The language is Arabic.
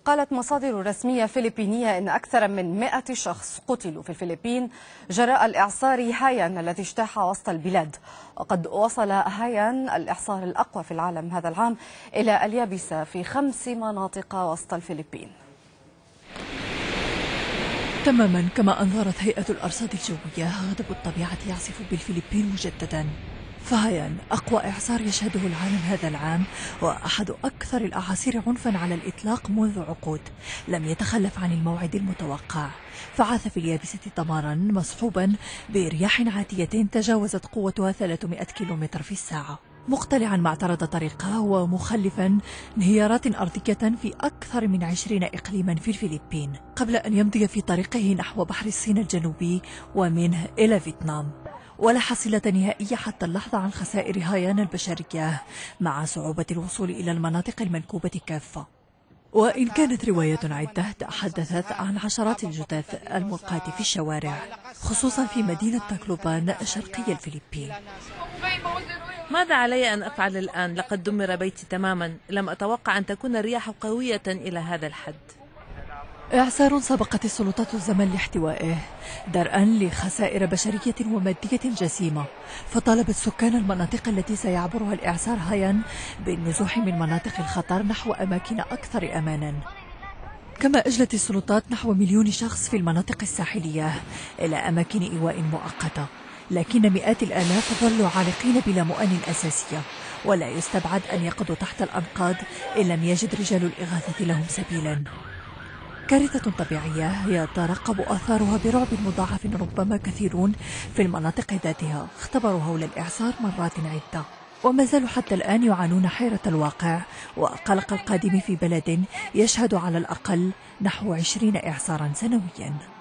قالت مصادر رسمية فلبينية إن أكثر من 100 شخص قتلوا في الفلبين جراء الإعصار هايان الذي اجتاح وسط البلاد. وقد وصل هايان الإعصار الأقوى في العالم هذا العام إلى اليابسة في 5 مناطق وسط الفلبين. تماما كما أنظرت هيئة الأرصاد الجوية، غضب الطبيعة يعصف بالفلبين مجددا. فهايان أقوى إعصار يشهده العالم هذا العام، وأحد أكثر الأعاصير عنفا على الإطلاق منذ عقود، لم يتخلف عن الموعد المتوقع، فعاث في اليابسة دمارا مصحوبا برياح عاتية تجاوزت قوتها 300 كيلومتر في الساعة، مقتلعا ما اعترض طريقه ومخلفا انهيارات أرضية في أكثر من 20 إقليما في الفلبين، قبل أن يمضي في طريقه نحو بحر الصين الجنوبي ومنه إلى فيتنام. ولا حصيلة نهائية حتى اللحظة عن خسائر هايان البشرية، مع صعوبة الوصول إلى المناطق المنكوبة كافة. وإن كانت رواية عدة تحدثت عن عشرات الجثث الملقاة في الشوارع، خصوصا في مدينة تاكلوبان شرقي الفلبين. ماذا علي أن أفعل الآن؟ لقد دمر بيتي تماما، لم أتوقع أن تكون الرياح قوية إلى هذا الحد. إعصار سبقت السلطات الزمن لاحتوائه درءا لخسائر بشرية ومادية جسيمة، فطالبت سكان المناطق التي سيعبرها الإعصار هايان بالنزوح من مناطق الخطر نحو أماكن أكثر أمانا. كما أجلت السلطات نحو 1,000,000 شخص في المناطق الساحلية إلى أماكن إيواء مؤقتة، لكن مئات الآلاف ظلوا عالقين بلا مؤن أساسية، ولا يستبعد أن يقضوا تحت الأنقاض إن لم يجد رجال الإغاثة لهم سبيلا. كارثة طبيعية يترقب آثارها برعب مضاعف، ربما كثيرون في المناطق ذاتها اختبروا هول الإعصار مرات عدة، وما زالوا حتى الآن يعانون حيرة الواقع وقلق القادم في بلد يشهد على الأقل نحو 20 إعصارا سنويا.